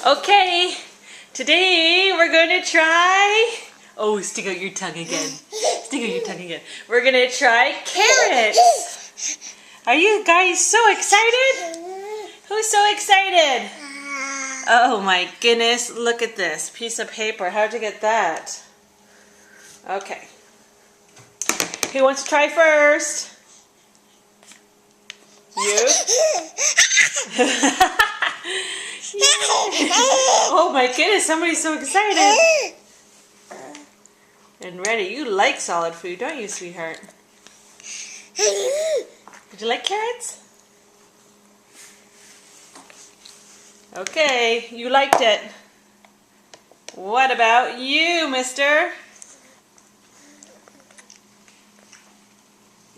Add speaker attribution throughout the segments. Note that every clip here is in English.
Speaker 1: Okay, today we're going to try... Oh, stick out your tongue again. Stick out your tongue again. We're going to try carrots. Are you guys so excited? Who's so excited? Oh my goodness, look at this piece of paper. How'd you get that? Okay. Who wants to try first? You? Oh my goodness, somebody's so excited. And ready. You like solid food, don't you, sweetheart? Did you like carrots? Okay, you liked it. What about you, mister?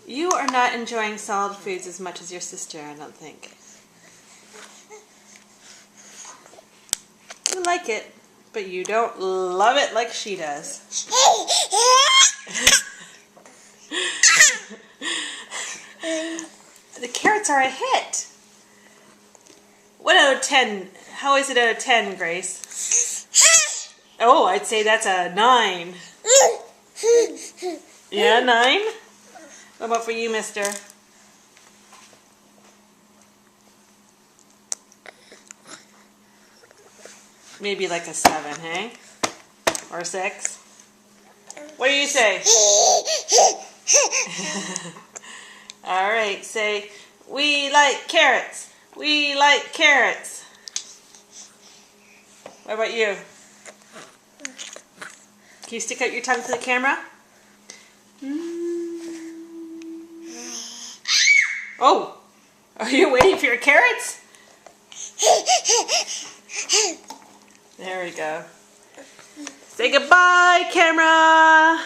Speaker 1: You are not enjoying solid foods as much as your sister, I don't think. You like it, but you don't love it like she does. The carrots are a hit. What out of 10? How is it out of 10, Grace? Oh, I'd say that's a 9. Yeah, 9? What about for you, mister? Maybe like a 7, hey? Or a 6? What do you say? Alright, say, we like carrots. We like carrots. What about you? Can you stick out your tongue to the camera? Oh, are you waiting for your carrots? There we go. Say goodbye, camera.